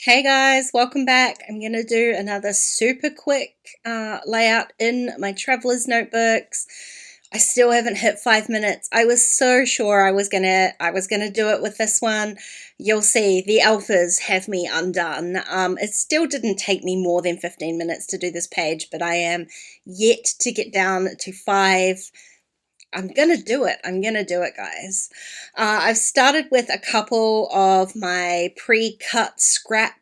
Hey guys, welcome back. I'm going to do another super quick layout in my traveler's notebooks. I still haven't hit 5 minutes. I was so sure I was gonna do it with this one. You'll see the alphas have me undone. It still didn't take me more than 15 minutes to do this page, but I am yet to get down to 5. I'm gonna do it. I'm gonna do it, guys. I've started with a couple of my pre-cut scrap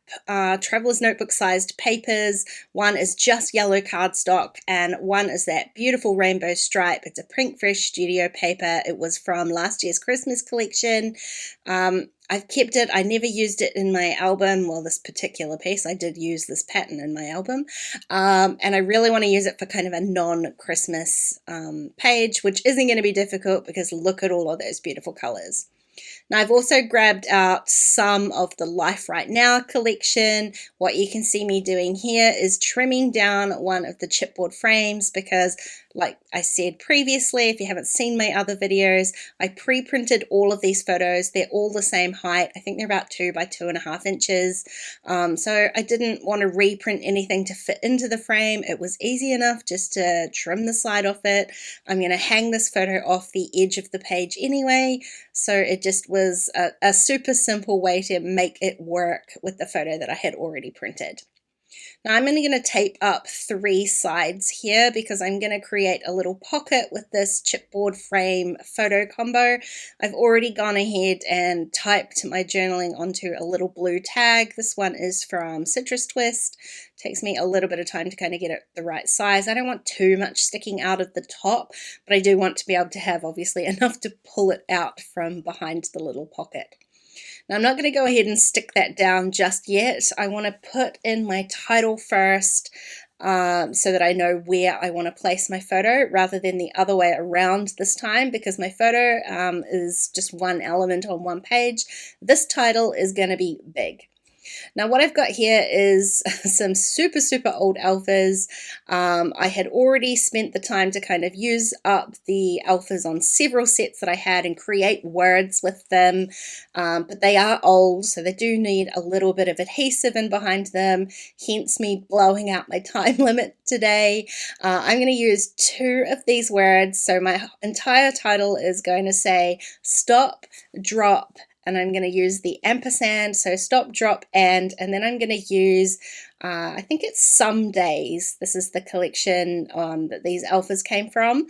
traveler's notebook sized papers. One is just yellow cardstock, and one is that beautiful rainbow stripe. It's a Pinkfresh Studio paper. It was from last year's Christmas collection. I've kept it. I never used it in my album. Well, this particular piece, I did use this pattern in my album. And I really want to use it for kind of a non-Christmas page, which isn't going to be difficult because look at all of those beautiful colors. Now, I've also grabbed out some of the Life Right Now collection. What you can see me doing here is trimming down one of the chipboard frames because, like I said previously, if you haven't seen my other videos, I pre-printed all of these photos. They're all the same height. I think they're about 2 by 2.5 inches. So I didn't want to reprint anything to fit into the frame. It was easy enough just to trim the side off it. I'm going to hang this photo off the edge of the page anyway, so it just was a super simple way to make it work with the photo that I had already printed. Now I'm only going to tape up 3 sides here because I'm going to create a little pocket with this chipboard frame photo combo. I've already gone ahead and typed my journaling onto a little blue tag. This one is from Citrus Twist. It takes me a little bit of time to kind of get it the right size. I don't want too much sticking out of the top, but I do want to be able to have obviously enough to pull it out from behind the little pocket. Now I'm not going to go ahead and stick that down just yet. I want to put in my title first so that I know where I want to place my photo rather than the other way around this time, because my photo is just one element on one page. This title is going to be big. Now what I've got here is some super old alphas. I had already spent the time to kind of use up the alphas on several sets that I had and create words with them, but they are old, so they do need a little bit of adhesive in behind them, hence me blowing out my time limit today. I'm going to use 2 of these words, so my entire title is going to say stop, drop, and I'm going to use the ampersand, so stop, drop, and then I'm going to use, I think it's Some Days. This is the collection that these alphas came from,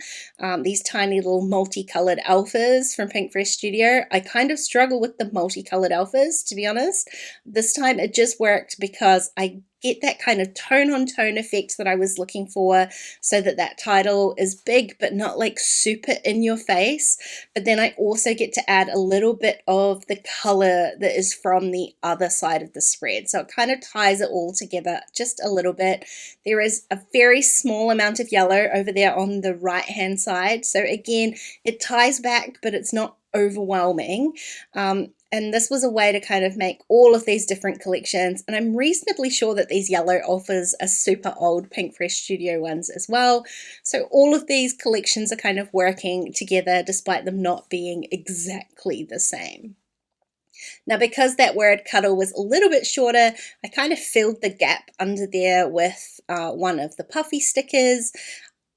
these tiny little multicolored alphas from Pinkfresh Studio. I kind of struggle with the multicolored alphas, to be honest. This time it just worked because I get that kind of tone-on-tone effect that I was looking for, so that that title is big but not like super in your face, but then I also get to add a little bit of the color that is from the other side of the spread, so it kind of ties it all together just a little bit. There is a very small amount of yellow over there on the right hand side, so again it ties back but it's not overwhelming. And this was a way to kind of make all of these different collections. And I'm reasonably sure that these yellow alphas are super old Pinkfresh Studio ones as well. So all of these collections are kind of working together despite them not being exactly the same. Now, because that word Cuddle was a little bit shorter, I kind of filled the gap under there with one of the puffy stickers.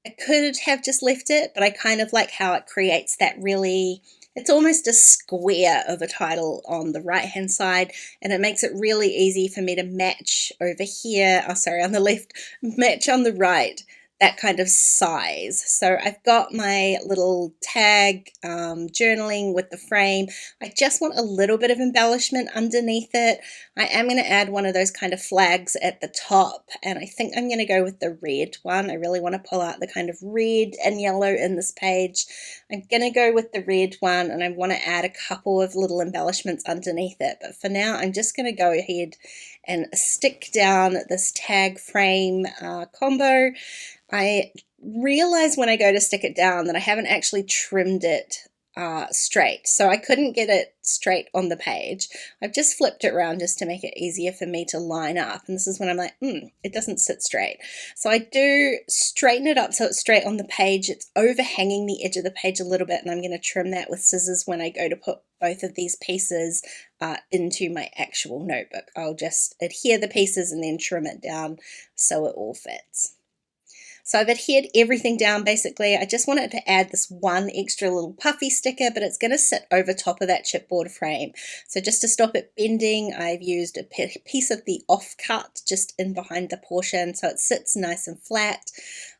I could have just left it, but I kind of like how it creates that really, it's almost a square of a title on the right hand side, and it makes it really easy for me to match over here, oh sorry, on the left, match on the right, that kind of size. So I've got my little tag journaling with the frame. I just want a little bit of embellishment underneath it. I am going to add one of those kind of flags at the top, and I think I'm going to go with the red one. I really want to pull out the kind of red and yellow in this page. I'm going to go with the red one, and I want to add a couple of little embellishments underneath it, but for now I'm just going to go ahead and stick down this tag frame combo. I realize when I go to stick it down that I haven't actually trimmed it straight, so I couldn't get it straight on the page. I've just flipped it around just to make it easier for me to line up, and this is when I'm like, it doesn't sit straight. So I do straighten it up so it's straight on the page. It's overhanging the edge of the page a little bit, and I'm going to trim that with scissors when I go to put both of these pieces into my actual notebook. I'll just adhere the pieces and then trim it down so it all fits. So I've adhered everything down basically. I just wanted to add this one extra little puffy sticker, but it's going to sit over top of that chipboard frame. So just to stop it bending, I've used a piece of the offcut just in behind the portion so it sits nice and flat.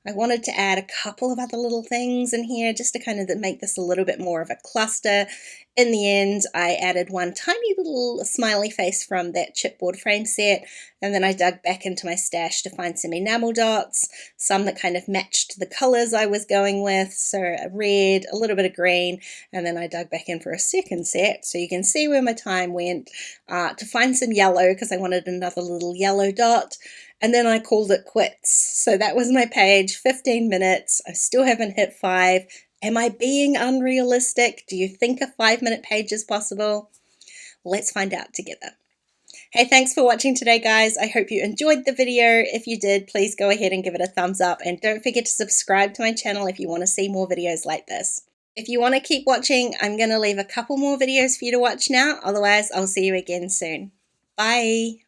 I wanted to add a couple of other little things in here just to kind of make this a little bit more of a cluster. In the end, I added one tiny little smiley face from that chipboard frame set, and then I dug back into my stash to find some enamel dots, some that kind of matched the colors I was going with, so a red, a little bit of green, and then I dug back in for a second set, so you can see where my time went, to find some yellow because I wanted another little yellow dot. And then I called it quits. So that was my page, 15 minutes. I still haven't hit 5. Am I being unrealistic? Do you think a 5-minute page is possible? Let's find out together. Hey, thanks for watching today, guys. I hope you enjoyed the video. If you did, please go ahead and give it a thumbs up. And don't forget to subscribe to my channel if you want to see more videos like this. If you want to keep watching, I'm going to leave a couple more videos for you to watch now. Otherwise, I'll see you again soon. Bye.